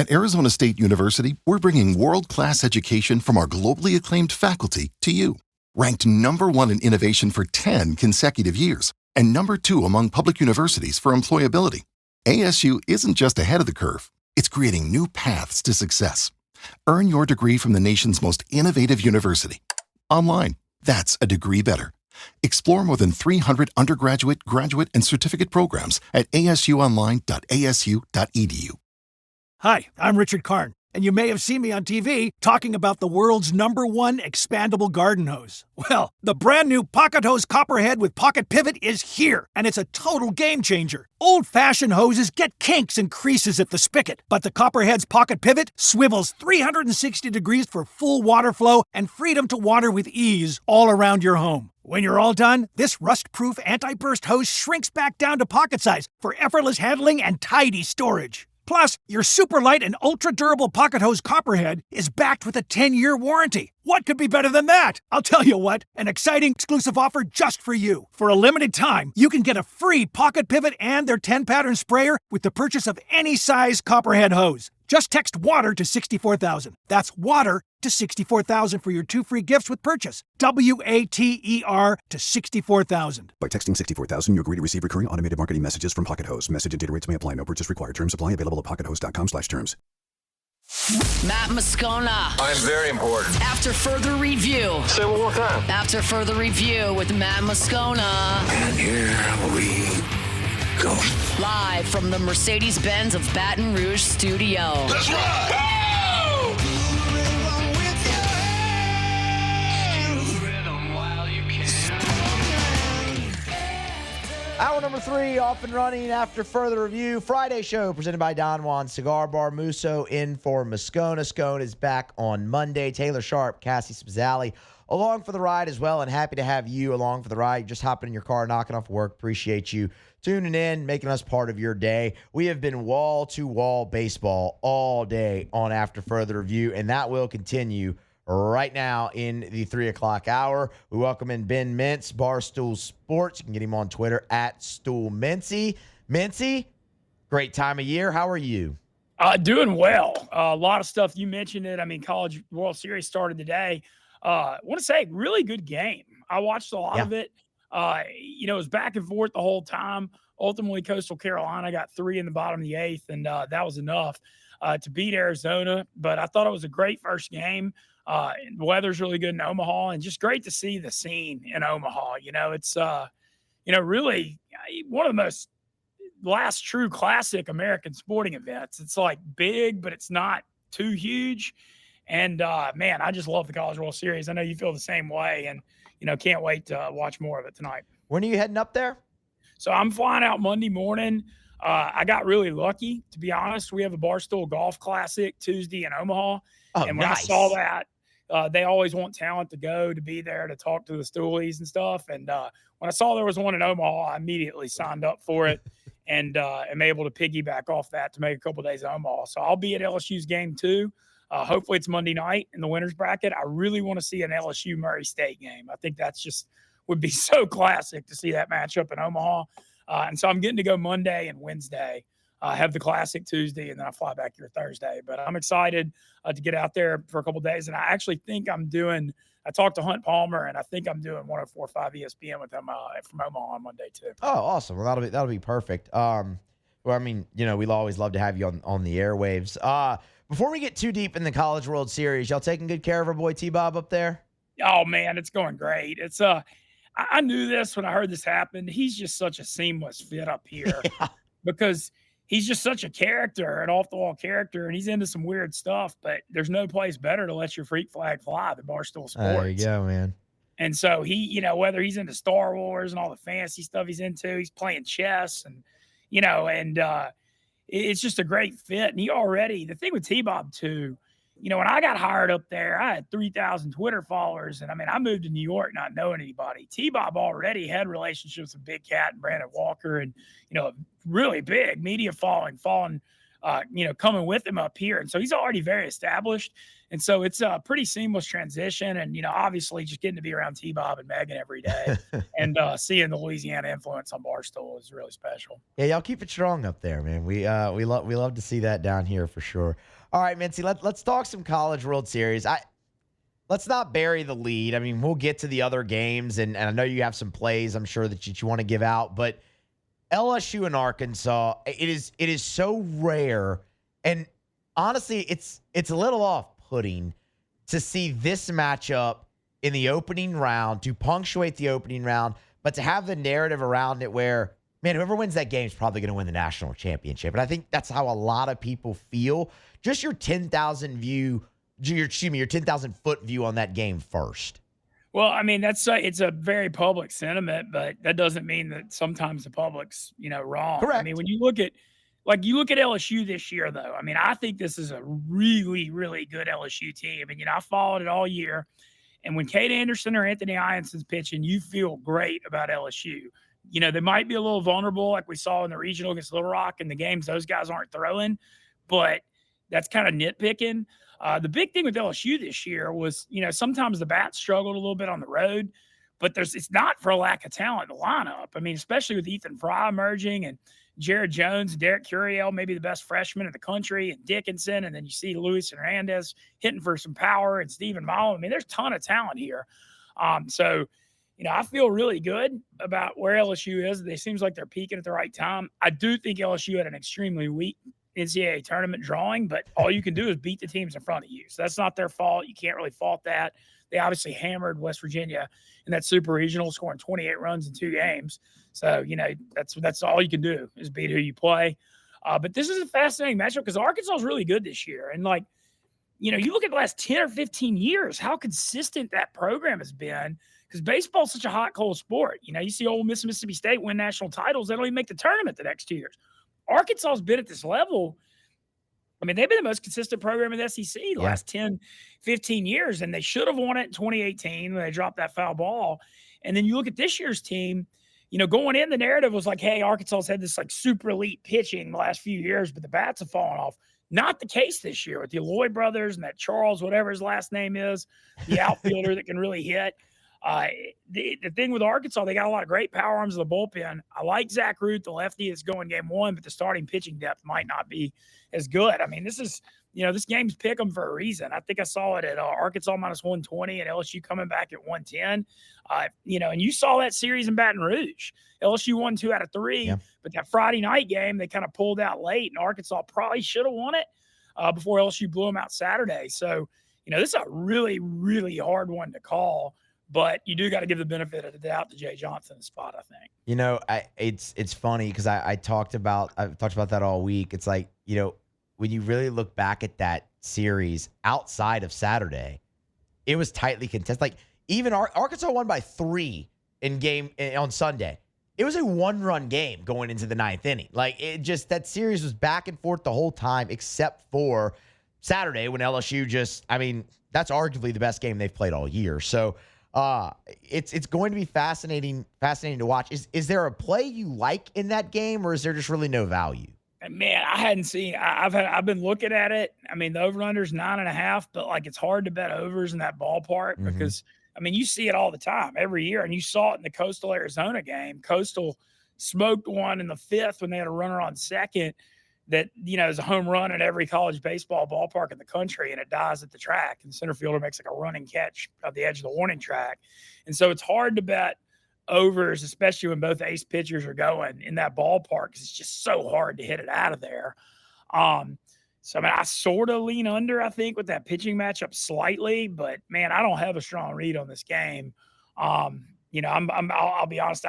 At Arizona State University, we're bringing world-class education from our globally acclaimed faculty to you. Ranked #1 in innovation for 10 consecutive years and #2 among public universities for employability, ASU isn't just ahead of the curve, it's creating new paths to success. Earn your degree from the nation's most innovative university. Online, that's a degree better. Explore more than 300 undergraduate, graduate, and certificate programs at asuonline.asu.edu. Hi, I'm Richard Karn, and you may have seen me on TV talking about the world's #1 expandable garden hose. Well, the brand new Pocket Hose Copperhead with Pocket Pivot is here, and it's a total game changer. Old-fashioned hoses get kinks and creases at the spigot, but the Copperhead's Pocket Pivot swivels 360 degrees for full water flow and freedom to water with ease all around your home. When you're all done, this rust-proof anti-burst hose shrinks back down to pocket size for effortless handling and tidy storage. Plus, your super light and ultra-durable Pocket Hose Copperhead is backed with a 10-year warranty. What could be better than that? I'll tell you what, an exciting exclusive offer just for you. For a limited time, you can get a free Pocket Pivot and their 10-pattern sprayer with the purchase of any size Copperhead hose. Just text WATER to 64,000. That's WATER to 64,000 for your 2 free gifts with purchase. WATER to 64,000. By texting 64,000, you agree to receive recurring automated marketing messages from Pocket Hose. Message and data rates may apply. No purchase required. Terms apply. Available at pockethose.com/terms. Matt Moscona. I'm very important. After further review. Say it one more time. After further review with Matt Moscona. And here we go. Live from the Mercedes-Benz of Baton Rouge studio. Let's ride! Woo! Hour number 3 off and running after further review. Friday show presented by Don Juan Cigar Bar. Musso in for Moscona. Scone is back on Monday. Taylor Sharp, Cassie Spazzali along for the ride as well, and happy to have you along for the ride. Just hopping in your car, knocking off work. Appreciate you tuning in, making us part of your day. We have been wall-to-wall baseball all day on After Further Review, and that will continue right now in the 3 o'clock hour. We welcome in Ben Mintz, Barstool Sports. You can get him on Twitter at StoolMintzy. Mintzy, great time of year. How are you? Doing well. A lot of stuff. You mentioned it. I mean, College World Series started today. I want to say really good game. I watched a lot of it. It was back and forth the whole time. Ultimately, Coastal Carolina got 3 in the bottom of the 8th, and that was enough to beat Arizona. But I thought it was a great first game. The weather's really good in Omaha, and just great to see the scene in Omaha. It's really one of the most last true classic American sporting events. It's like big, but it's not too huge. And man, I just love the College World Series. I know you feel the same way, and can't wait to watch more of it tonight. When are you heading up there? So I'm flying out Monday morning. I got really lucky, to be honest. We have a Barstool Golf Classic Tuesday in Omaha. Oh, and when nice. I saw that, they always want talent to be there to talk to the Stoolies and stuff. And when I saw there was one in Omaha, I immediately signed up for it and am able to piggyback off that to make a couple of days in Omaha. So I'll be at LSU's game too. Hopefully it's Monday night in the winners bracket. I really want to see an LSU Murray State game. I think that's just would be so classic to see that matchup in Omaha. And so I'm getting to go Monday and Wednesday. Have the Classic Tuesday, and then I fly back here Thursday. But I'm excited to get out there for a couple of days. And I actually think I talked to Hunt Palmer, and I think I'm doing 104.5 ESPN with him from Omaha on Monday too. Oh, awesome. Well, that'll be perfect. Well, I mean, we'll always love to have you on the airwaves. Before we get too deep in the College World Series, y'all taking good care of our boy T-Bob up there? Oh, man, it's going great. It's I knew this when I heard this happen. He's just such a seamless fit up here because he's just such a character, an off-the-wall character, and he's into some weird stuff, but there's no place better to let your freak flag fly than Barstool Sports. There you go, man. And so he, whether he's into Star Wars and all the fancy stuff he's into, he's playing chess and, it's just a great fit. And the thing with T-Bob too, when I got hired up there, I had 3,000 Twitter followers. And I moved to New York not knowing anybody. T-Bob already had relationships with Big Cat and Brandon Walker and, really big media following coming with him up here. And so he's already very established. And so it's a pretty seamless transition. And, obviously just getting to be around T-Bob and Megan every day and seeing the Louisiana influence on Barstool is really special. Yeah, y'all keep it strong up there, man. We love to see that down here for sure. All right, Mintzy, let's talk some College World Series. Let's not bury the lead. I mean, we'll get to the other games, and I know you have some plays I'm sure that you want to give out, but LSU and Arkansas, it is so rare, and honestly, it's a little off-putting to see this matchup in the opening round, to punctuate the opening round, but to have the narrative around it where, man, whoever wins that game is probably going to win the national championship. And I think that's how a lot of people feel. Just your 10,000 foot view on that game first. Well, I mean, it's a very public sentiment, but that doesn't mean that sometimes the public's, wrong. Correct. I mean, when you look at LSU this year, though, I mean, I think this is a really, really good LSU team. And, I followed it all year. And when Cade Anderson or Anthony Ionson's pitching, you feel great about LSU. They might be a little vulnerable like we saw in the regional against Little Rock and the games those guys aren't throwing, but that's kind of nitpicking. The big thing with LSU this year was, sometimes the bats struggled a little bit on the road, but it's not for a lack of talent in the lineup. I mean, especially with Ethan Fry emerging and Jared Jones, Derek Curiel, maybe the best freshman in the country, and Dickinson, and then you see Luis Hernandez hitting for some power and Stephen Mullen. I mean, there's a ton of talent here. So I feel really good about where LSU is. It seems like they're peaking at the right time. I do think LSU had an extremely weak NCAA tournament drawing, but all you can do is beat the teams in front of you. So that's not their fault. You can't really fault that. They obviously hammered West Virginia in that super regional, scoring 28 runs in 2 games. So, that's all you can do is beat who you play. But this is a fascinating matchup because Arkansas is really good this year. And you look at the last 10 or 15 years, how consistent that program has been because baseball is such a hot, cold sport. You see Ole Miss and Mississippi State win national titles. They don't even make the tournament the next 2 years. Arkansas has been at this level. I mean, they've been the most consistent program in the SEC the last 10, 15 years, and they should have won it in 2018 when they dropped that foul ball. And then you look at this year's team, going in, the narrative was like, hey, Arkansas's had this super elite pitching the last few years, but the bats have fallen off. Not the case this year with the Alloy brothers and that Charles, whatever his last name is, the outfielder that can really hit. The thing with Arkansas, they got a lot of great power arms in the bullpen. I like Zach Root, the lefty that's going game 1, but the starting pitching depth might not be as good. I mean, this is, this game's pick 'em for a reason. I think I saw it at Arkansas minus 120 and LSU coming back at 110. And you saw that series in Baton Rouge. LSU won 2 out of 3, but that Friday night game, they kind of pulled out late, and Arkansas probably should have won it before LSU blew them out Saturday. So, this is a really, really hard one to call. But you do got to give the benefit of the doubt to Jay Johnson's spot, I think. It's funny because I've talked about that all week. It's like, when you really look back at that series outside of Saturday, it was tightly contested. Like even Arkansas won by 3 on Sunday. It was a 1-run game going into the 9th inning. Like that series was back and forth the whole time, except for Saturday when LSU that's arguably the best game they've played all year. So. It's going to be fascinating to watch. Is there a play you like in that game, or is there just really no value? Man, I hadn't seen. I've been looking at it. I mean, the over/under's 9.5, but it's hard to bet overs in that ballpark because you see it all the time every year, and you saw it in the Coastal Arizona game. Coastal smoked one in the 5th when they had a runner on second. That, is a home run at every college baseball ballpark in the country, and it dies at the track. And the center fielder makes a running catch at the edge of the warning track. And so it's hard to bet overs, especially when both ace pitchers are going in that ballpark because it's just so hard to hit it out of there. I sort of lean under, I think, with that pitching matchup slightly. But, man, I don't have a strong read on this game. I'll be honest,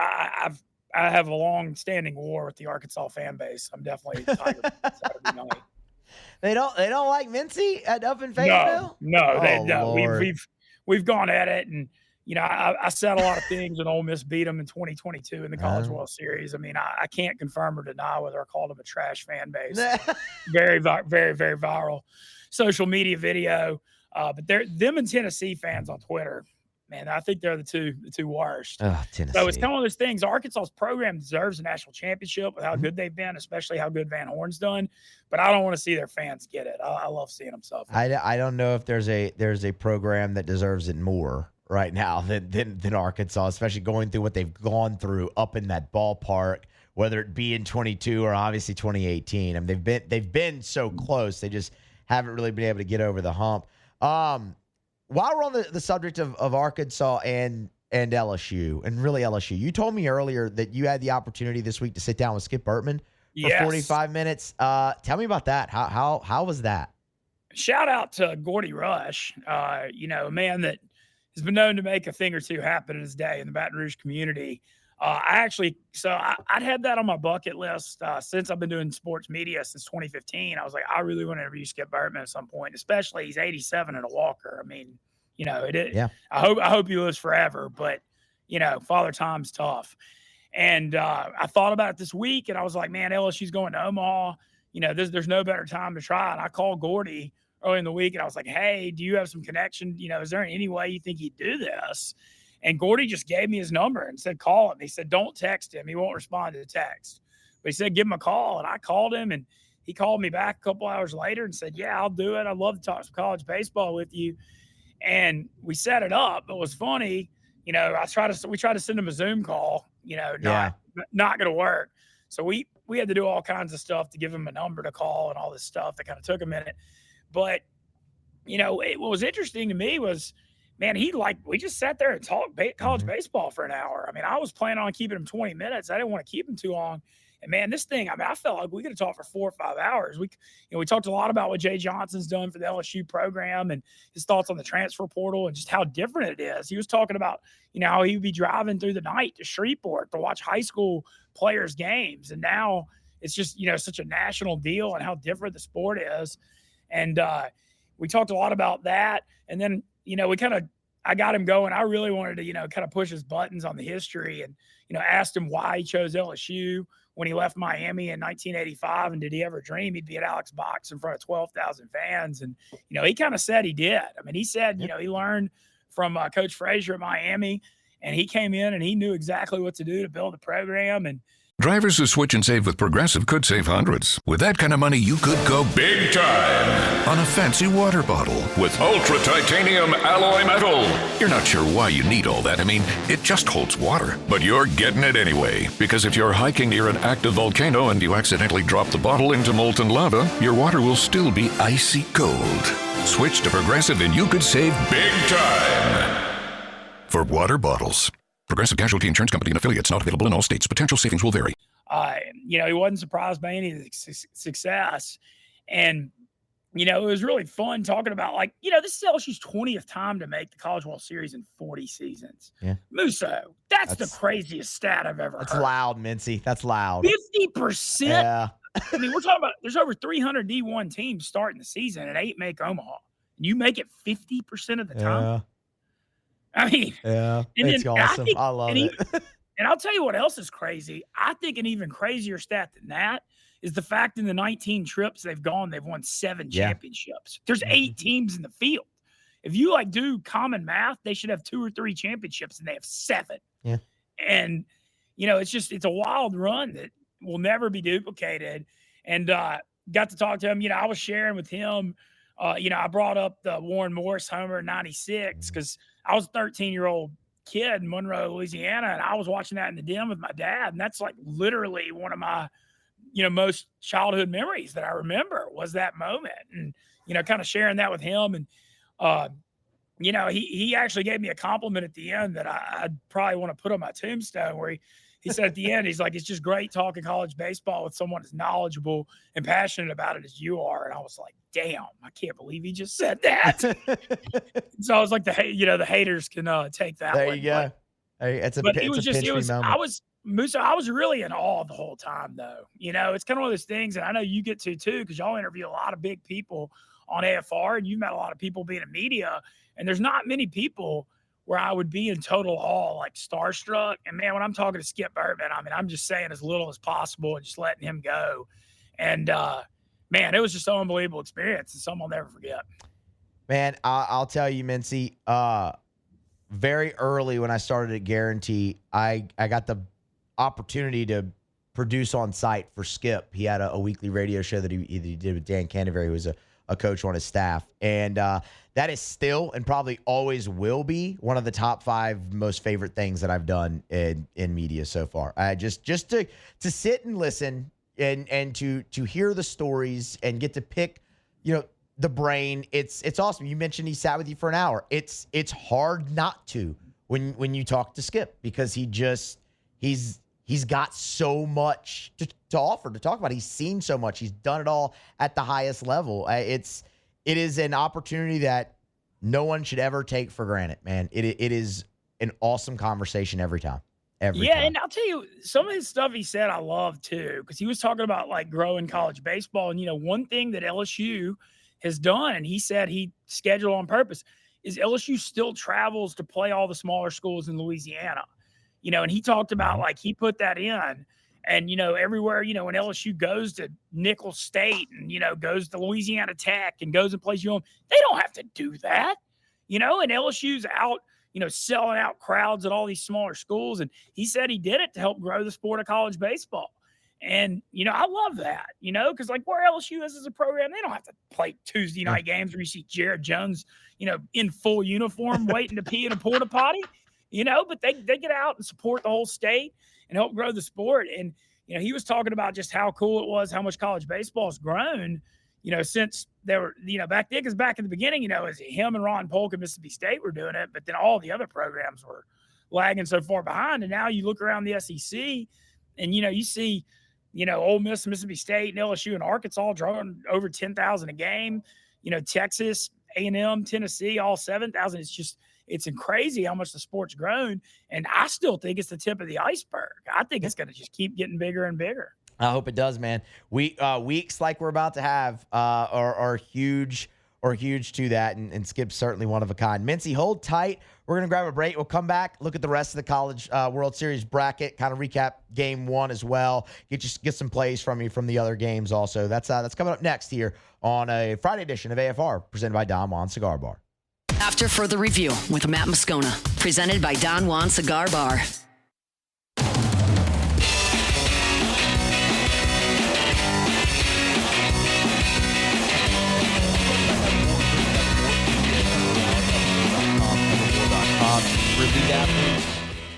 I have a long-standing war with the Arkansas fan base. I'm definitely Tiger Saturday night. They don't like Mintzy up in Fayetteville? No. We've gone at it, and I said a lot of things when Ole Miss beat them in 2022 in the College World Series. I mean, I can't confirm or deny whether I called them a trash fan base. Very, very, very viral social media video. But them and Tennessee fans on Twitter, man, I think they're the two worst. Tennessee. So it's kind of one of those things. Arkansas's program deserves a national championship with how good they've been, especially how good Van Horn's done. But I don't want to see their fans get it. I love seeing them suffer. I don't know if there's a program that deserves it more right now than Arkansas, especially going through what they've gone through up in that ballpark, whether it be in 22 or obviously 2018. I mean, they've been so close. They just haven't really been able to get over the hump. While we're on the subject of Arkansas and LSU, and really LSU, you told me earlier that you had the opportunity this week to sit down with Skip Bertman for 45 minutes. Tell me about that. How was that? Shout out to Gordy Rush, a man that has been known to make a thing or two happen in his day in the Baton Rouge community. I'd had that on my bucket list since I've been doing sports media since 2015. I was like, I really want to interview Skip Bertman at some point, especially he's 87 and a walker. I mean, I hope he lives forever, but Father Time's tough. And I thought about it this week, and I was like, man, LSU's going to Omaha. There's no better time to try. And I called Gordy early in the week, and I was like, hey, do you have some connection? Is there any way you think he'd do this? And Gordy just gave me his number and said, call him. He said, don't text him. He won't respond to the text. But he said, give him a call. And I called him, and he called me back a couple hours later and said, yeah, I'll do it. I'd love to talk some college baseball with you. And we set it up. It was funny. We tried to send him a Zoom call, not going to work. So we had to do all kinds of stuff to give him a number to call and all this stuff. That kind of took a minute. But, what was interesting to me was, man, we just sat there and talked college baseball for an hour. I mean, I was planning on keeping him 20 minutes. I didn't want to keep him too long. And man, this thing, I felt like we could have talked for 4 or 5 hours. We talked a lot about what Jay Johnson's done for the LSU program and his thoughts on the transfer portal and just how different it is. He was talking about, how he would be driving through the night to Shreveport to watch high school players' games. And now it's just, such a national deal and how different the sport is. And we talked a lot about that. And then, I got him going. I really wanted to, kind of push his buttons on the history and, asked him why he chose LSU when he left Miami in 1985. And did he ever dream he'd be at Alex Box in front of 12,000 fans? And, he kind of said he did. I mean, he said, he learned from Coach Frazier at Miami, and he came in and he knew exactly what to do to build the program. And drivers who switch and save with Progressive could save hundreds. With that kind of money, you could go big time on a fancy water bottle with ultra titanium alloy metal. You're not sure why you need all that. I mean, it just holds water, but you're getting it anyway. Because if you're hiking near an active volcano and you accidentally drop the bottle into molten lava, your water will still be icy cold. Switch to Progressive and you could save big time. For water bottles. Progressive Casualty Insurance Company and affiliates, not available in all states. Potential savings will vary. He wasn't surprised by any of the success. And, it was really fun talking about, this is LSU's 20th time to make the College World Series in 40 seasons. Yeah. Musso, that's the craziest stat I've ever heard. That's loud, Mincy. That's loud. 50%? Yeah. I mean, we're talking about there's over 300 D1 teams starting the season and 8 make Omaha. You make it 50% of the time? Yeah. I mean, it's awesome. I love it. And I'll tell you what else is crazy. I think an even crazier stat than that is the fact in the 19 trips they've gone, they've won 7 championships. There's 8 teams in the field. If you do common math, they should have 2 or 3 championships, and they have 7. Yeah. And, it's a wild run that will never be duplicated. And got to talk to him. I was sharing with him. I brought up the Warren Morris homer in 96 because I was a 13-year-old kid in Monroe, Louisiana, and I was watching that in the den with my dad. And that's literally one of my, most childhood memories that I remember was that moment. And, kind of sharing that with him. And, he actually gave me a compliment at the end that I'd probably want to put on my tombstone where he said at the end, he's like, it's just great talking college baseball with someone as knowledgeable and passionate about it as you are. And I was like, damn, I can't believe he just said that. So I was like, the haters can take that. There you go. It's a moment. Musso, I was really in awe the whole time, though. It's kind of one of those things, and I know you get to too, because y'all interview a lot of big people on AFR, and you've met a lot of people being in media, and there's not many people where I would be in total awe, like starstruck. And man, when I'm talking to Skip Bertman, I mean, I'm just saying as little as possible and just letting him go. And man, it was just an unbelievable experience and something I'll never forget. Man, I'll tell you, Mincy, very early when I started at Guarantee, I got the opportunity to produce on site for Skip. He had a weekly radio show that he did with Dan Canterbury, who was a coach on his staff. And that is still and probably always will be one of the top 5 most favorite things that I've done in media so far. Just to sit and listen and to hear the stories and get to pick, the brain. It's awesome. You mentioned he sat with you for an hour. It's hard not to when you talk to Skip, because he's got so much to offer, to talk about. He's seen so much. He's done it all at the highest level. It is an opportunity that no one should ever take for granted, man. It is an awesome conversation every time. Every time. And I'll tell you, some of his stuff he said I love too, because he was talking about like growing college baseball. And, one thing that LSU has done, and he said he scheduled on purpose, is LSU still travels to play all the smaller schools in Louisiana. And he talked about like he put that in, and, everywhere, when LSU goes to Nicholls State and, goes to Louisiana Tech and goes and plays UM, they don't have to do that, and LSU's out, selling out crowds at all these smaller schools. And he said he did it to help grow the sport of college baseball. And, I love that, because like where LSU is as a program, they don't have to play Tuesday night games where you see Jared Jones, in full uniform waiting to pee in a porta potty, but they get out and support the whole state and help grow the sport. And, he was talking about just how cool it was, how much college baseball has grown, since they were, back then, because back in the beginning, as him and Ron Polk at Mississippi State were doing it, but then all the other programs were lagging so far behind. And now you look around the SEC and, you see, Ole Miss, Mississippi State, and LSU and Arkansas drawing over 10,000 a game. Texas, A&M, Tennessee, all 7,000. It's crazy how much the sport's grown. And I still think it's the tip of the iceberg. I think it's going to just keep getting bigger and bigger. I hope it does, man. Weeks like we're about to have are huge to that, and Skip's certainly one of a kind. Mintzy, hold tight. We're going to grab a break. We'll come back, look at the rest of the College World Series bracket, kind of recap Game 1 as well, get some plays from you from the other games also. That's coming up next here on a Friday edition of AFR, presented by Don Juan Cigar Bar. After further review with Matt Moscona, presented by Don Juan Cigar Bar. For elite athletes,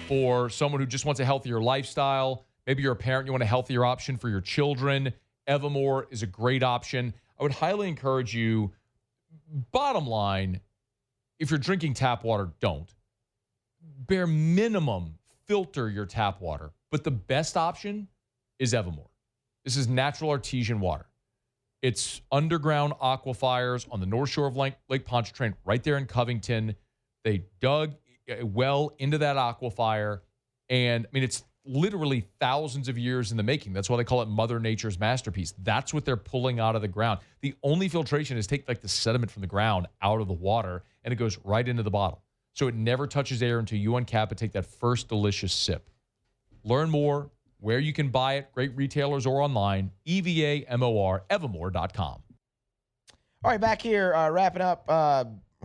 for someone who just wants a healthier lifestyle. Maybe you're a parent, you want a healthier option for your children. Evermore is a great option. I would highly encourage you, bottom line, if you're drinking tap water, don't. Bare minimum, filter your tap water. But the best option is Evermore. This is natural artesian water. It's underground aquifers on the north shore of Lake Pontchartrain, right there in Covington. They dug well into that aquifer. And, it's literally thousands of years in the making. That's why they call it Mother Nature's masterpiece. That's what they're pulling out of the ground. The only filtration is take the sediment from the ground out of the water, and it goes right into the bottle. So it never touches air until you uncap it, take that first delicious sip. Learn more where you can buy it, great retailers or online, EVAMOR, evermore.com. All right, back here, wrapping up.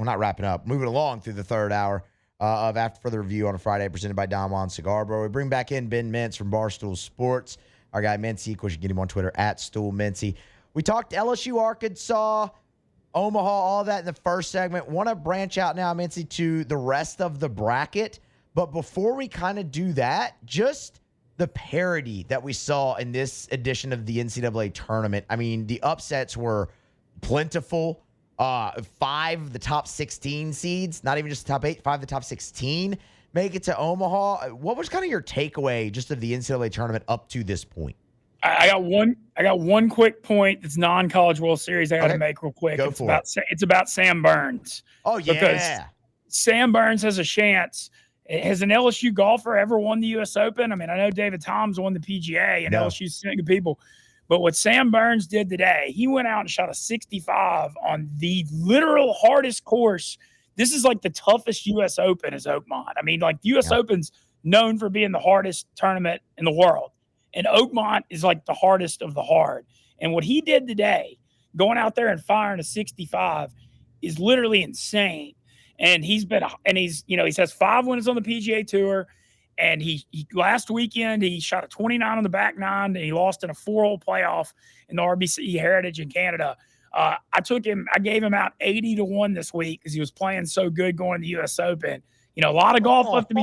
Not wrapping up, moving along through the third hour of After Further Review on a Friday, presented by Don Juan Cigar Bar. We bring back in Ben Mintz from Barstool Sports. Our guy Mintzy, of course, you can get him on Twitter at StoolMintzy. We talked LSU, Arkansas, Omaha, all that in the first segment. Want to branch out now, Mintzy, to the rest of the bracket. But before we kind of do that, just the parity that we saw in this edition of the NCAA tournament. The upsets were plentiful. 5 of the top 16 seeds, not even just the top 8, 5 of the top 16 make it to Omaha. What was kind of your takeaway just of the NCAA tournament up to this point? I got one quick point that's non-College World Series I got to make real quick. It's about Sam Burns. Oh, yeah. Because Sam Burns has a chance. Has an LSU golfer ever won the U.S. Open? I know David Toms won the PGA, and LSU's sent good people. But what Sam Burns did today, he went out and shot a 65 on the literal hardest course. This is like the toughest U.S. Open is Oakmont. The U.S. Open's known for being the hardest tournament in the world. And Oakmont is like the hardest of the hard. And what he did today, going out there and firing a 65, is literally insane. And he's has 5 wins on the PGA Tour. And he last weekend, he shot a 29 on the back nine, and he lost in a 4-hole playoff in the RBC Heritage in Canada. I gave him out 80-1 this week because he was playing so good going to the U.S. Open. A lot of golf left to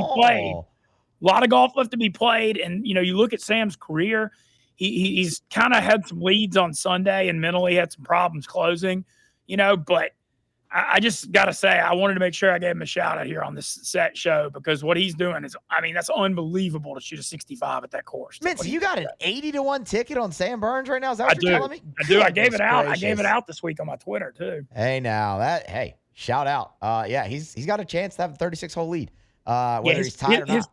be played. And, you look at Sam's career, he's kind of had some leads on Sunday and mentally had some problems closing, but I just got to say, I wanted to make sure I gave him a shout out here on this set show because what he's doing is, that's unbelievable to shoot a 65 at that course. Mintz, you got an 80-1 ticket on Sam Burns right now? Is that what you're telling me? I do. I gave it out. I gave it out this week on my Twitter too. Hey, shout out. He's got a chance to have a 36-hole lead. Whether he's tied or not. His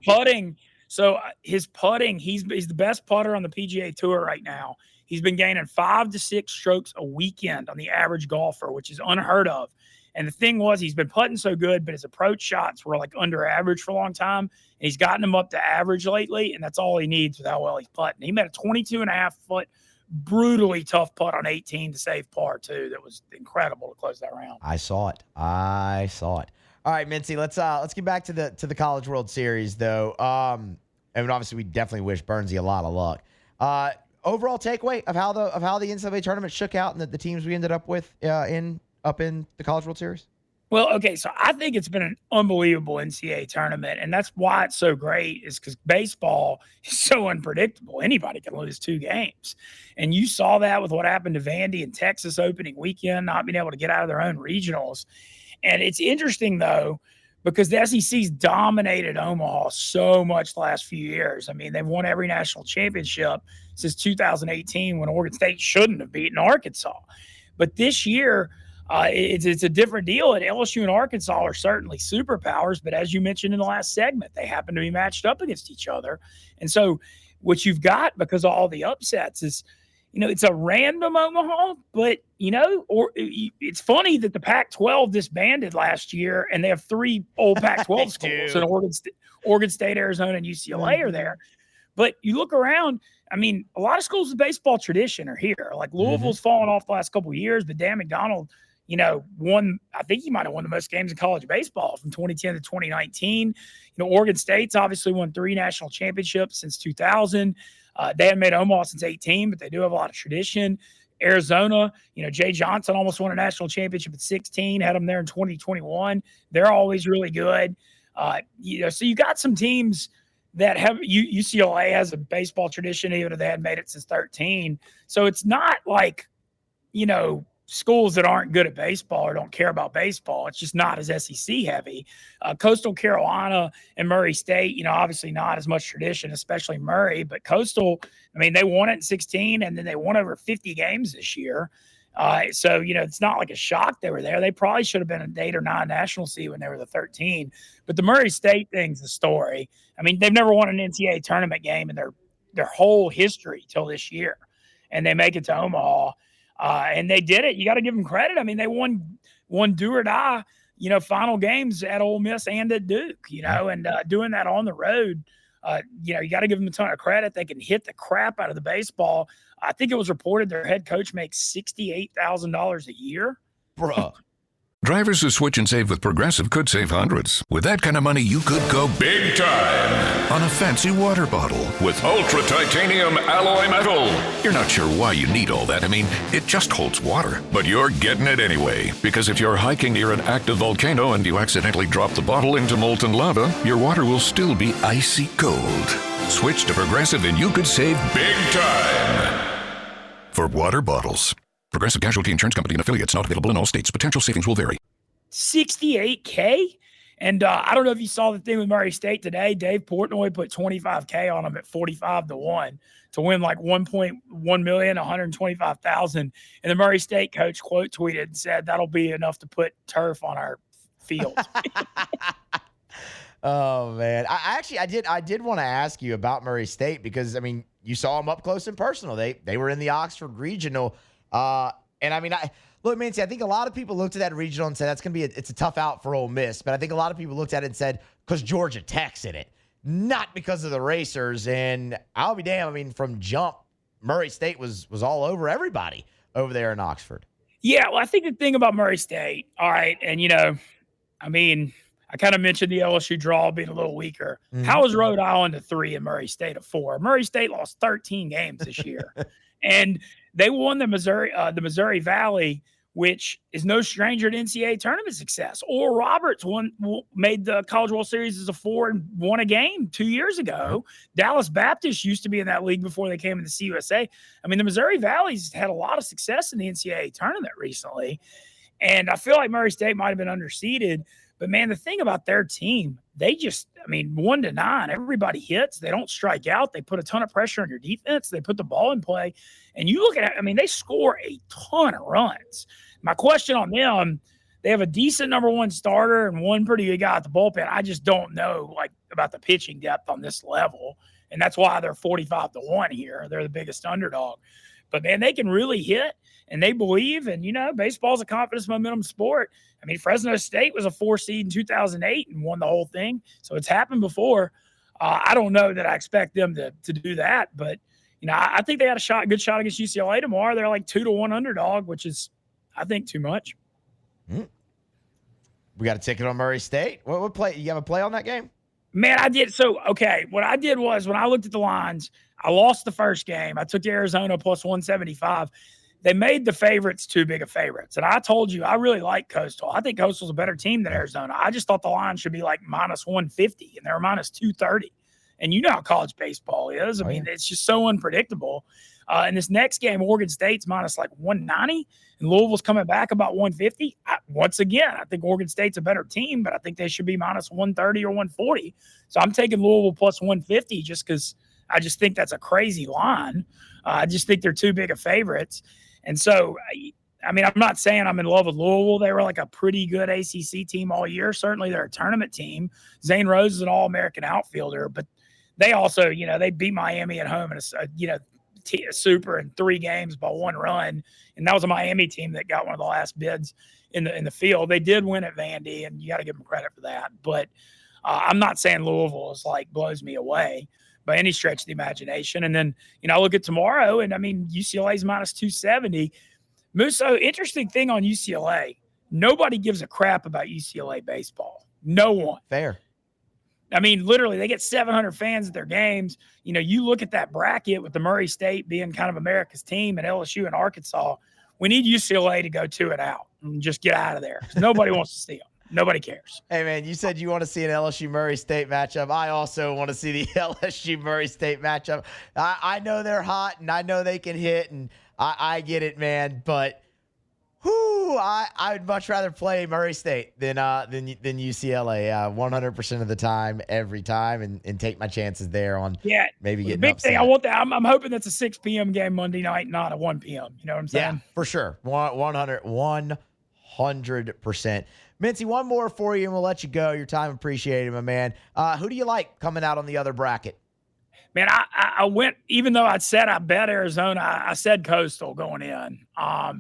putting, he's the best putter on the PGA Tour right now. He's been gaining 5 to 6 strokes a weekend on the average golfer, which is unheard of. And the thing was, he's been putting so good, but his approach shots were like under average for a long time. And he's gotten them up to average lately, and that's all he needs with how well he's putting. He made a 22.5-foot, brutally tough putt on 18 to save par, too. That was incredible to close that round. I saw it. All right, Mintzy, let's get back to the College World Series, though. Obviously, we definitely wish Burnsy a lot of luck. Overall takeaway of how the NCAA tournament shook out and the teams we ended up with up in the College World Series? Well, okay, so I think it's been an unbelievable NCAA tournament, and that's why it's so great is because baseball is so unpredictable. Anybody can lose 2 games. And you saw that with what happened to Vandy in Texas opening weekend, not being able to get out of their own regionals. And it's interesting, though, because the SEC's dominated Omaha so much the last few years. They've won every national championship since 2018 when Oregon State shouldn't have beaten Arkansas. But this year, it's a different deal. And LSU and Arkansas are certainly superpowers, but as you mentioned in the last segment, they happen to be matched up against each other. And so what you've got because of all the upsets is, it's a random Omaha, but, it's funny that the Pac-12 disbanded last year and they have 3 old Pac-12 schools and Oregon State, Arizona, and UCLA are there. But you look around, a lot of schools with baseball tradition are here. Like Louisville's fallen off the last couple of years, but Dan McDonald, I think he might have won the most games in college baseball from 2010 to 2019. Oregon State's obviously won 3 national championships since 2000. They haven't made Omaha since 18, but they do have a lot of tradition. Arizona, Jay Johnson almost won a national championship at 16, had them there in 2021. They're always really good. So you got some teams that have UCLA has a baseball tradition, even if they hadn't made it since 13. So it's not like, schools that aren't good at baseball or don't care about baseball. It's just not as SEC heavy. Coastal Carolina and Murray State, obviously not as much tradition, especially Murray, but Coastal, they won it in 16 and then they won over 50 games this year. So, it's not like a shock they were there. They probably should have been an 8 or 9 national seed when they were the 13. But the Murray State thing's the story. They've never won an NCAA tournament game in their whole history till this year. And they make it to Omaha. And they did it. You got to give them credit. They won do or die, final games at Ole Miss and at Duke, and doing that on the road, you got to give them a ton of credit. They can hit the crap out of the baseball. I think it was reported their head coach makes $68,000 a year. Bruh. Drivers who switch and save with Progressive could save hundreds. With that kind of money, you could go big time on a fancy water bottle with ultra titanium alloy metal. You're not sure why you need all that. It just holds water. But you're getting it anyway. Because if you're hiking near an active volcano and you accidentally drop the bottle into molten lava, your water will still be icy cold. Switch to Progressive and you could save big time. For water bottles. Progressive Casualty Insurance Company and affiliates, not available in all states. Potential savings will vary. $68K? And I don't know if you saw the thing with Murray State today. Dave Portnoy put $25K on them at 45-1 to win like $1.1 million, $125,000. And the Murray State coach quote tweeted and said, that'll be enough to put turf on our field. Oh, man. I did want to ask you about Murray State because, you saw them up close and personal. They were in the Oxford Regional. Look, Mintzy, I think a lot of people looked at that regional and said that's going to be it's a tough out for Ole Miss. But I think a lot of people looked at it and said, because Georgia Tech's in it, not because of the Racers. And I'll be damned. From jump, Murray State was all over everybody over there in Oxford. Yeah, well, I think the thing about Murray State, all right, and, I mean, I kind of mentioned the LSU draw being a little weaker. Mhm. How is Rhode Island a 3 and Murray State a 4? Murray State lost 13 games this year, and they won the Missouri Valley, which is no stranger to NCAA tournament success. Oral Roberts made the College World Series as a 4 and won a game 2 years ago. Dallas Baptist used to be in that league before they came into CUSA. I mean, the Missouri Valley's had a lot of success in the NCAA tournament recently, and I feel like Murray State might have been underseeded. But, man, the thing about their team, they just, 1-9, everybody hits. They don't strike out. They put a ton of pressure on your defense. They put the ball in play. And you look at it, they score a ton of runs. My question on them, they have a decent number one starter and one pretty good guy at the bullpen. I just don't know, about the pitching depth on this level. And that's why they're 45-1 here. They're the biggest underdog. But, man, they can really hit, and they believe. And, baseball's a confidence momentum sport. Fresno State was a 4 seed in 2008 and won the whole thing. So it's happened before. I don't know that I expect them to do that. But, I think they had a good shot against UCLA tomorrow. They're like 2-1 underdog, which is, I think, too much. We got a ticket on Murray State. What play? You have a play on that game? Man, I did. So, okay, what I did was when I looked at the lines, I lost the first game. I took Arizona plus 175. They made the favorites too big of favorites. And I told you, I really like Coastal. I think Coastal's a better team than Arizona. I just thought the line should be like minus 150, and they were minus 230. And you know how college baseball is. It's just so unpredictable. In this next game, Oregon State's minus like 190, and Louisville's coming back about 150. Once again, I think Oregon State's a better team, but I think they should be minus 130 or 140. So I'm taking Louisville plus 150 just because I just think that's a crazy line. I just think they're too big of favorites. And so, I'm not saying I'm in love with Louisville. They were like a pretty good ACC team all year. Certainly they're a tournament team. Zane Rose is an All-American outfielder, but they also, they beat Miami at home in a super in 3 games by 1 run. And that was a Miami team that got one of the last bids in the field. They did win at Vandy, and you got to give them credit for that. But I'm not saying Louisville is blows me away by any stretch of the imagination. And then, I look at tomorrow, and UCLA's minus 270. Musso, interesting thing on UCLA, nobody gives a crap about UCLA baseball. No one. Fair. Literally, they get 700 fans at their games. You look at that bracket with the Murray State being kind of America's team and LSU and Arkansas. We need UCLA to go 2 and out and just get out of there. Nobody wants to see them. Nobody cares. Hey, man, you said you want to see an LSU Murray State matchup. I also want to see the LSU Murray State matchup. I know they're hot, and I know they can hit, and I get it, man. But I would much rather play Murray State than UCLA 100% of the time, every time, and take my chances there on maybe getting big upset. Thing, I want that. I'm hoping that's a 6 p.m. game Monday night, not a 1 p.m. You know what I'm saying? Yeah, for sure. 100%. Mintzy, one more for you, and we'll let you go. Your time appreciated, my man. Who do you like coming out on the other bracket? Man, I went, even though I said I bet Arizona, I said Coastal going in. I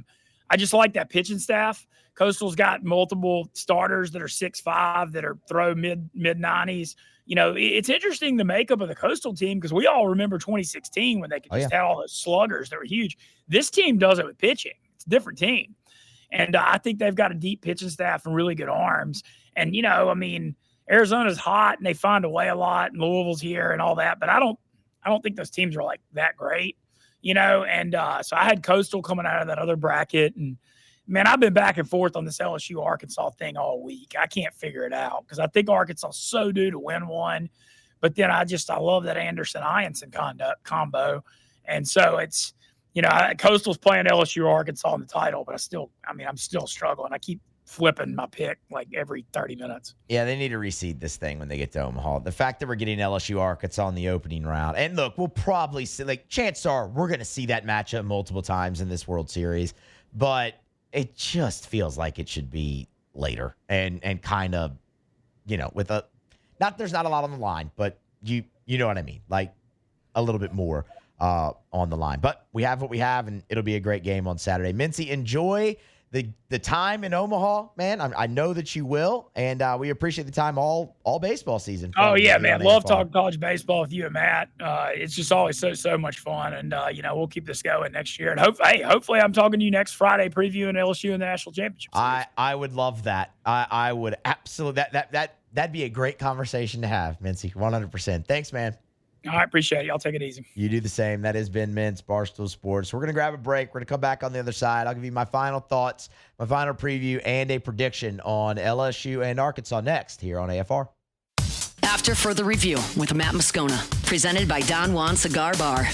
just like that pitching staff. Coastal's got multiple starters that are 6'5", that are throw mid-90s. It's interesting the makeup of the Coastal team because we all remember 2016 when they could just have all those sluggers that were huge. This team does it with pitching. It's a different team. And I think they've got a deep pitching staff and really good arms. And, Arizona's hot and they find a way a lot, and Louisville's here and all that. But I don't think those teams are that great, And so I had Coastal coming out of that other bracket. And, man, I've been back and forth on this LSU Arkansas thing all week. I can't figure it out because I think Arkansas is so due to win one. But then I love that Anderson-Ianson combo. And so it's, Coastal's playing LSU Arkansas in the title, but I'm still struggling. I keep flipping my pick every 30 minutes. Yeah, they need to reseed this thing when they get to Omaha. The fact that we're getting LSU Arkansas in the opening round, and look, we'll probably see, chances are we're going to see that matchup multiple times in this World Series, but it just feels like it should be later and kind of, with there's not a lot on the line, but you know what I mean, a little bit more on the line. But we have what we have, and it'll be a great game on Saturday. Mintzy, enjoy the time in Omaha, man. I know that you will, and we appreciate the time all baseball season. Oh yeah, man. Love talking college baseball with you and Matt. It's just always so much fun, and we'll keep this going next year. And hopefully I'm talking to you next Friday previewing LSU in the national championship series. I would love that. I would absolutely that'd be a great conversation to have, Mincy. 100%. Thanks, man. I appreciate it. Y'all take it easy. You do the same. That has been Mintz, Barstool Sports. We're going to grab a break. We're going to come back on the other side. I'll give you my final thoughts, my final preview, and a prediction on LSU and Arkansas next here on AFR. After further review with Matt Moscona, presented by Don Juan Cigar Bar.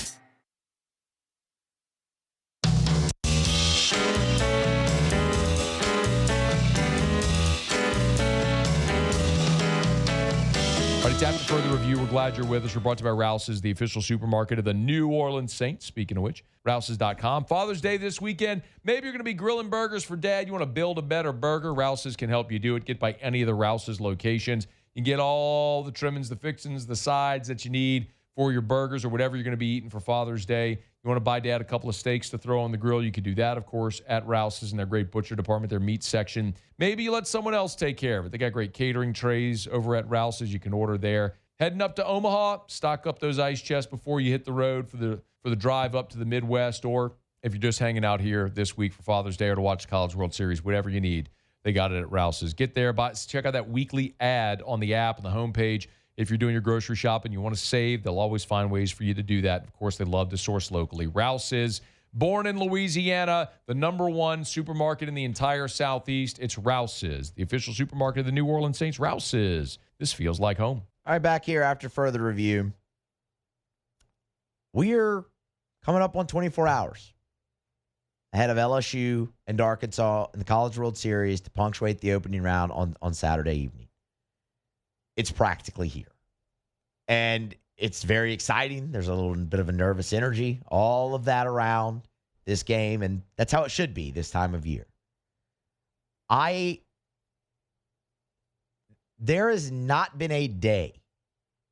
It's after further review. We're glad you're with us. We're brought to you by Rouse's, the official supermarket of the New Orleans Saints. Speaking of which, Rouse's.com. Father's Day this weekend. Maybe you're going to be grilling burgers for Dad. You want to build a better burger. Rouse's can help you do it. Get by any of the Rouse's locations. You can get all the trimmings, the fixings, the sides that you need for your burgers or whatever you're going to be eating for Father's Day. You want to buy Dad a couple of steaks to throw on the grill, you can do that, of course, at Rouse's in their great butcher department, their meat section. Maybe you let someone else take care of it. They got great catering trays over at Rouse's. You can order there. Heading up to Omaha, stock up those ice chests before you hit the road for the drive up to the Midwest, or if you're just hanging out here this week for Father's Day or to watch the College World Series, whatever you need, they got it at Rouse's. Get there, check out that weekly ad on the app, on the homepage. If you're doing your grocery shopping, you want to save, they'll always find ways for you to do that. Of course, they love to source locally. Rouse's, born in Louisiana, the #1 supermarket in the entire Southeast. It's Rouse's, the official supermarket of the New Orleans Saints. Rouse's. This feels like home. All right, back here after further review. We're coming up on 24 hours ahead of LSU and Arkansas in the College World Series to punctuate the opening round on Saturday evening. It's practically here. And it's very exciting. There's a little bit of a nervous energy, all of that around this game, and that's how it should be this time of year. There has not been a day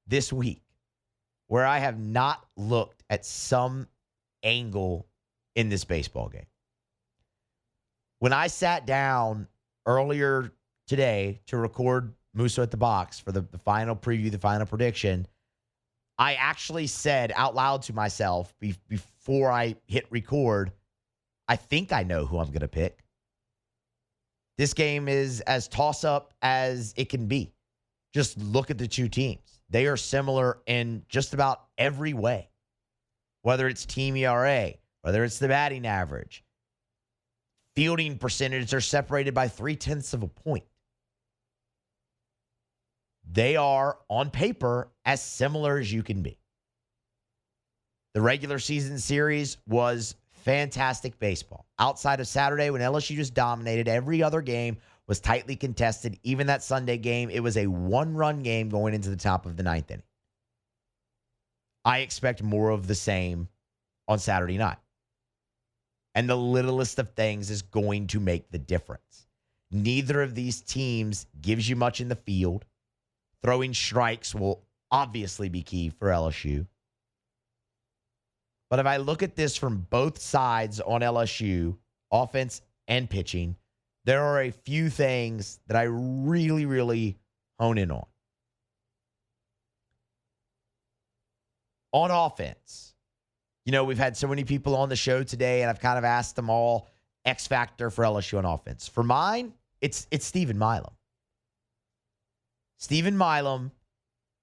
this week where I have not looked at some angle in this baseball game. When I sat down earlier today to record Musso at the Box for the final preview, the final prediction, I actually said out loud to myself before I hit record, I think I know who I'm going to pick. This game is as toss-up as it can be. Just look at the two teams. They are similar in just about every way. Whether it's team ERA, whether it's the batting average. Fielding percentages are separated by 0.3 of a point. They are, on paper, as similar as you can be. The regular season series was fantastic baseball. Outside of Saturday, when LSU just dominated, every other game was tightly contested. Even that Sunday game, it was a one-run game going into the top of the ninth inning. I expect more of the same on Saturday night. And the littlest of things is going to make the difference. Neither of these teams gives you much in the field. Throwing strikes will obviously be key for LSU. But if I look at this from both sides on LSU, offense and pitching, there are a few things that I really, really hone in on. On offense, we've had so many people on the show today, and I've kind of asked them all X factor for LSU on offense. For mine, it's Stephen Milam. Stephen Milam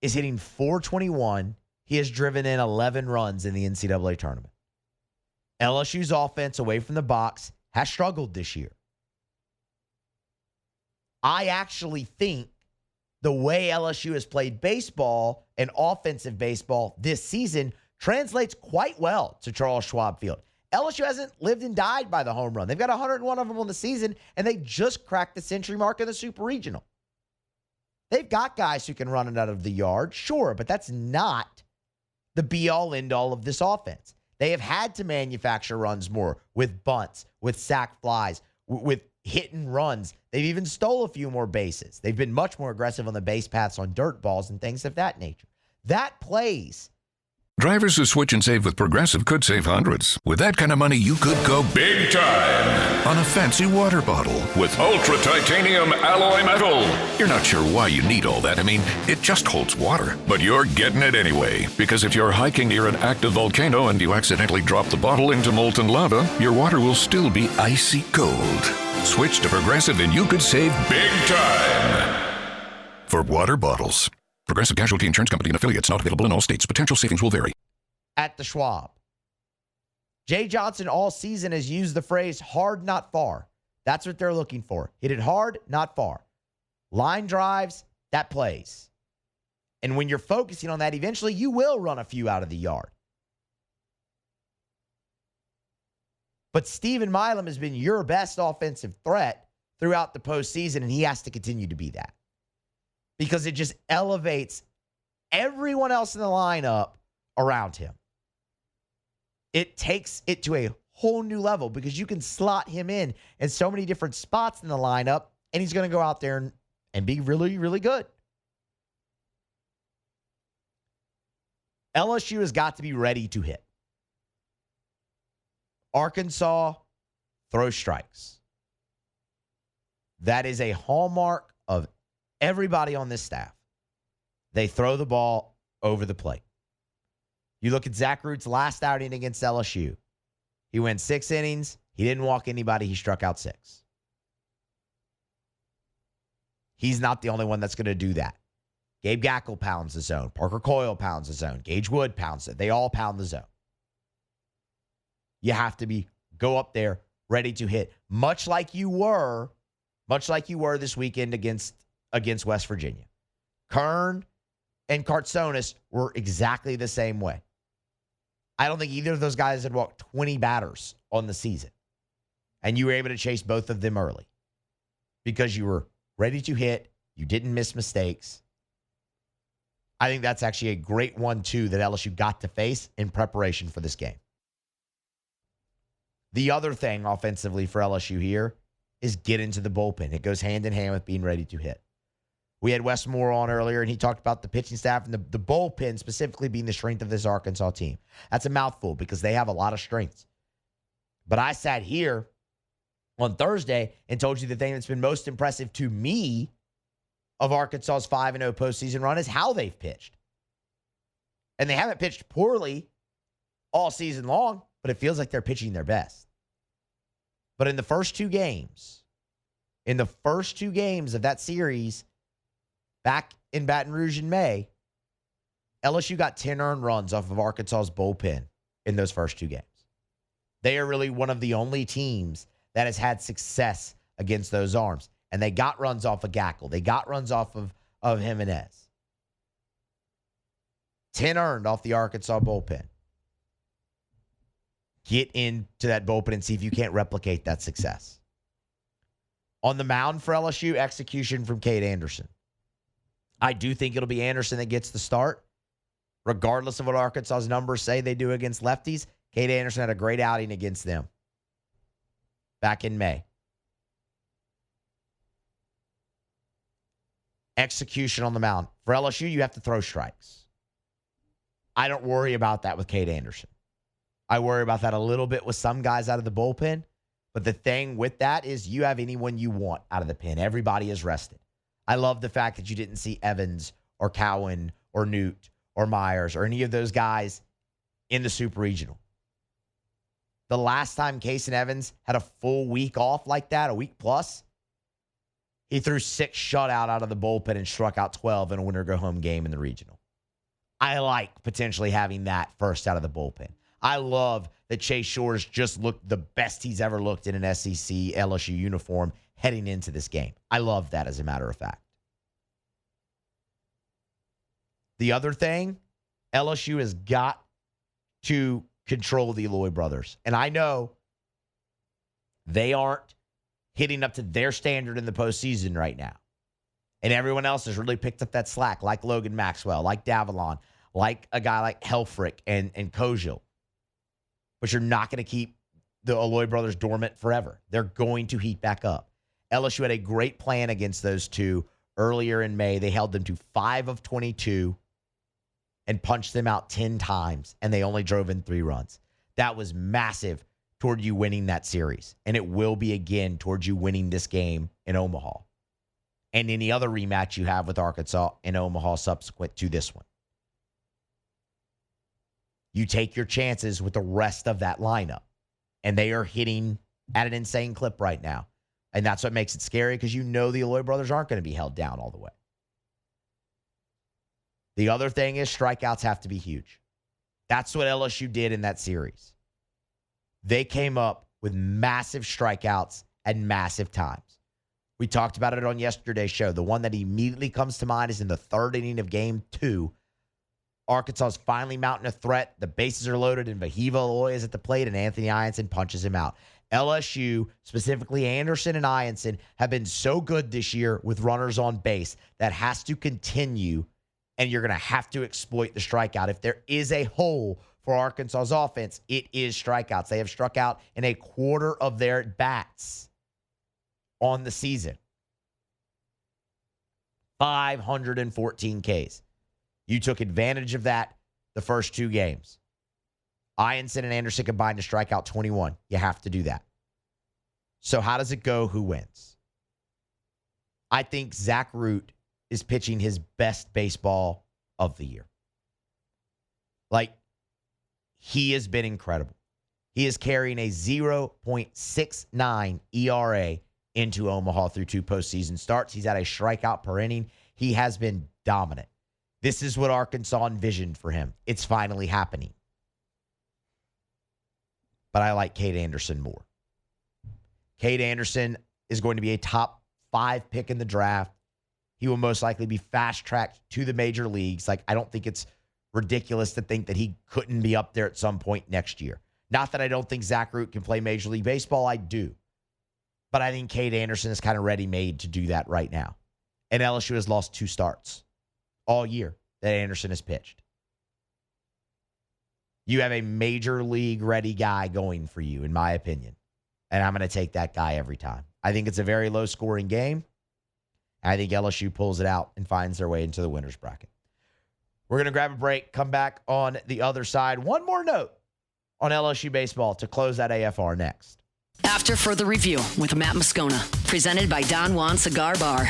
is hitting .421. He has driven in 11 runs in the NCAA tournament. LSU's offense away from the box has struggled this year. I actually think the way LSU has played baseball and offensive baseball this season translates quite well to Charles Schwab Field. LSU hasn't lived and died by the home run. They've got 101 of them on the season, and they just cracked the century mark in the Super Regional. They've got guys who can run it out of the yard, sure, but that's not the be-all, end-all of this offense. They have had to manufacture runs more with bunts, with sac flies, with hit and runs. They've even stole a few more bases. They've been much more aggressive on the base paths on dirt balls and things of that nature. That plays Drivers who switch and save with Progressive could save hundreds. With that kind of money, you could go big time on a fancy water bottle with ultra titanium alloy metal. You're not sure why you need all that. I mean, it just holds water. But you're getting it anyway. Because if you're hiking near an active volcano and you accidentally drop the bottle into molten lava, your water will still be icy cold. Switch to Progressive and you could save big time. For water bottles. Progressive Casualty Insurance Company and affiliates, not available in all states. Potential savings will vary. At the Schwab, Jay Johnson all season has used the phrase hard, not far. That's what they're looking for. Hit it hard, not far. Line drives, that plays. And when you're focusing on that, eventually you will run a few out of the yard. But Stephen Milam has been your best offensive threat throughout the postseason, and he has to continue to be that. Because it just elevates everyone else in the lineup around him. It takes it to a whole new level because you can slot him in so many different spots in the lineup, and he's going to go out there and be really, really good. LSU has got to be ready to hit. Arkansas throws strikes. That is a hallmark of everybody on this staff. They throw the ball over the plate. You look at Zach Root's last outing against LSU. He went 6 innings. He didn't walk anybody. He struck out 6. He's not the only one that's going to do that. Gabe Gackle pounds the zone. Parker Coyle pounds the zone. Gage Wood pounds it. They all pound the zone. You have to go up there ready to hit, much like you were this weekend against West Virginia. Kern and Kartsonis were exactly the same way. I don't think either of those guys had walked 20 batters on the season. And you were able to chase both of them early because you were ready to hit. You didn't miss mistakes. I think that's actually a great 1-2 that LSU got to face in preparation for this game. The other thing offensively for LSU here is get into the bullpen. It goes hand in hand with being ready to hit. We had Wes Moore on earlier, and he talked about the pitching staff and the bullpen specifically being the strength of this Arkansas team. That's a mouthful because they have a lot of strengths. But I sat here on Thursday and told you the thing that's been most impressive to me of Arkansas's 5-0 postseason run is how they've pitched. And they haven't pitched poorly all season long, but it feels like they're pitching their best. But in the first two games of that series, back in Baton Rouge in May, LSU got 10 earned runs off of Arkansas's bullpen in those first two games. They are really one of the only teams that has had success against those arms. And they got runs off of Gackle. They got runs off of Jimenez. 10 earned off the Arkansas bullpen. Get into that bullpen and see if you can't replicate that success. On the mound for LSU, execution from Cade Anderson. I do think it'll be Anderson that gets the start. Regardless of what Arkansas's numbers say they do against lefties, Cade Anderson had a great outing against them back in May. Execution on the mound. For LSU, you have to throw strikes. I don't worry about that with Cade Anderson. I worry about that a little bit with some guys out of the bullpen. But the thing with that is you have anyone you want out of the pen. Everybody is rested. I love the fact that you didn't see Evans or Cowan or Newt or Myers or any of those guys in the Super Regional. The last time Case and Evans had a full week off like that, a week plus, he threw 6 shutout out of the bullpen and struck out 12 in a winner-go-home game in the Regional. I like potentially having that first out of the bullpen. I love that Chase Shores just looked the best he's ever looked in an SEC LSU uniform heading into this game. I love that, as a matter of fact. The other thing, LSU has got to control the Eloy brothers. And I know they aren't hitting up to their standard in the postseason right now. And everyone else has really picked up that slack, like Logan Maxwell, like Davalon, like a guy like Helfrich and Kojil. But you're not going to keep the Eloy brothers dormant forever. They're going to heat back up. LSU had a great plan against those two earlier in May. They held them to 5 of 22 and punched them out 10 times, and they only drove in 3 runs. That was massive toward you winning that series, and it will be again towards you winning this game in Omaha and any other rematch you have with Arkansas in Omaha subsequent to this one. You take your chances with the rest of that lineup, and they are hitting at an insane clip right now. And that's what makes it scary, because you know the Aloy brothers aren't going to be held down all the way. The other thing is strikeouts have to be huge. That's what LSU did in that series. They came up with massive strikeouts at massive times. We talked about it on yesterday's show. The one that immediately comes to mind is in the 3rd inning of Game 2. Arkansas is finally mounting a threat. The bases are loaded, and Vahiva Aloy is at the plate, and Anthony Ianson punches him out. LSU, specifically Anderson and Ianson, have been so good this year with runners on base. That has to continue, and you're going to have to exploit the strikeout. If there is a hole for Arkansas's offense, it is strikeouts. They have struck out in a quarter of their at-bats on the season. 514 Ks. You took advantage of that the first 2 games. Ianson and Anderson combined to strike out 21. You have to do that. So how does it go? Who wins? I think Zach Root is pitching his best baseball of the year. Like, he has been incredible. He is carrying a 0.69 ERA into Omaha through 2 postseason starts. He's at a strikeout per inning. He has been dominant. This is what Arkansas envisioned for him. It's finally happening. But I like Cade Anderson more. Cade Anderson is going to be a top 5 pick in the draft. He will most likely be fast-tracked to the major leagues. Like, I don't think it's ridiculous to think that he couldn't be up there at some point next year. Not that I don't think Zach Root can play Major League Baseball. I do. But I think Cade Anderson is kind of ready-made to do that right now. And LSU has lost 2 starts all year that Anderson has pitched. You have a major league ready guy going for you, in my opinion. And I'm going to take that guy every time. I think it's a very low scoring game. I think LSU pulls it out and finds their way into the winner's bracket. We're going to grab a break, come back on the other side. One more note on LSU baseball to close that AFR next. After further review with Matt Moscona, presented by Don Juan Cigar Bar.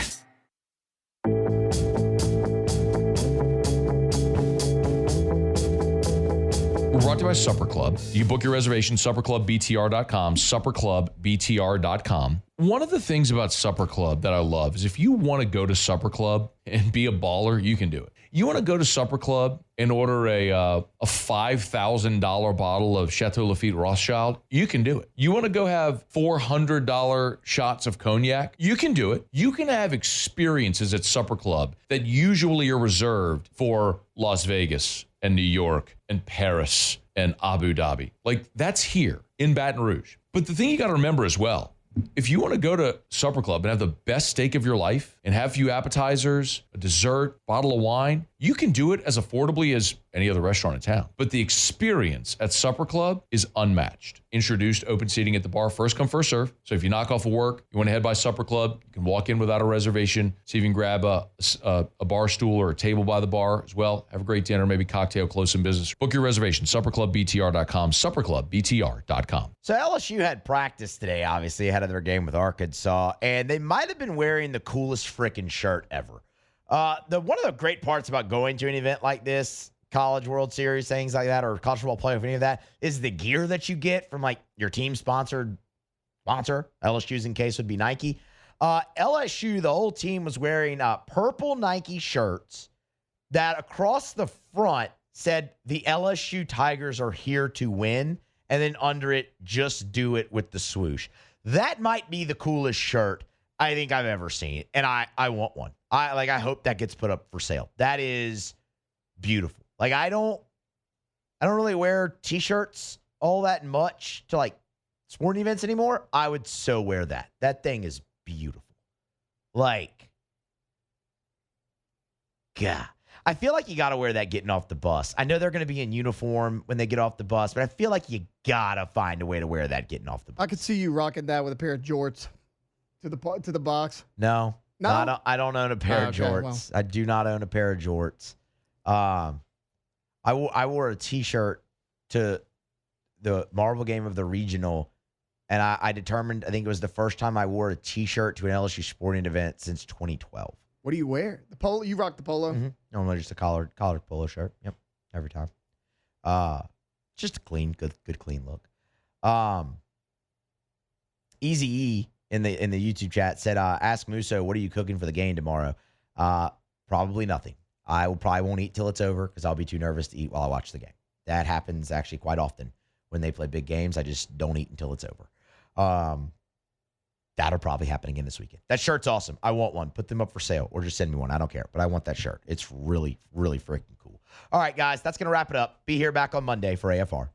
We're brought to you by Supper Club. You book your reservation, supperclubbtr.com, supperclubbtr.com. One of the things about Supper Club that I love is if you want to go to Supper Club and be a baller, you can do it. You want to go to Supper Club and order a $5,000 bottle of Chateau Lafite Rothschild, you can do it. You want to go have $400 shots of cognac, you can do it. You can have experiences at Supper Club that usually are reserved for Las Vegas and New York and Paris and Abu Dhabi. Like, that's here in Baton Rouge. But the thing you got to remember as well, if you want to go to Supper Club and have the best steak of your life and have a few appetizers, a dessert, bottle of wine, you can do it as affordably as any other restaurant in town. But the experience at Supper Club is unmatched. Introduced open seating at the bar, first come, first serve. So if you knock off of work, you want to head by Supper Club, you can walk in without a reservation, see if you can grab a bar stool or a table by the bar as well. Have a great dinner, maybe cocktail, close some business. Book your reservation, supperclubbtr.com, supperclubbtr.com. So LSU had practice today, obviously, ahead of their game with Arkansas, and they might have been wearing the coolest freaking shirt ever. One of the great parts about going to an event like this, College World Series, things like that, or College Football Playoff, any of that, is the gear that you get from like your team sponsor. LSU's in case would be Nike. LSU, the whole team was wearing purple Nike shirts that across the front said the LSU Tigers are here to win, and then under it, just do it with the swoosh. That might be the coolest shirt I think I've ever seen, and I want one. I hope that gets put up for sale. That is beautiful. Like, I don't really wear t-shirts all that much to like sporting events anymore. I would so wear that. That thing is beautiful. Like, God, I feel like you got to wear that getting off the bus. I know they're going to be in uniform when they get off the bus, but I feel like you got to find a way to wear that getting off the bus. I could see you rocking that with a pair of jorts to the box. No. I don't own a pair of jorts. Well. I do not own a pair of jorts. I wore a T-shirt to the Marvel game of the regional, and I determined, I think it was the first time I wore a T-shirt to an LSU sporting event since 2012. What do you wear? The polo? You rock the polo? Mm-hmm. Normally just a collared polo shirt. Yep, every time. Just a clean, good clean look. Easy E in the YouTube chat said, ask Musso, what are you cooking for the game tomorrow? Probably nothing. I probably won't eat till it's over because I'll be too nervous to eat while I watch the game. That happens actually quite often when they play big games. I just don't eat until it's over. That'll probably happen again this weekend. That shirt's awesome. I want one. Put them up for sale or just send me one. I don't care, but I want that shirt. It's really, really freaking cool. All right, guys, that's going to wrap it up. Be here back on Monday for AFR.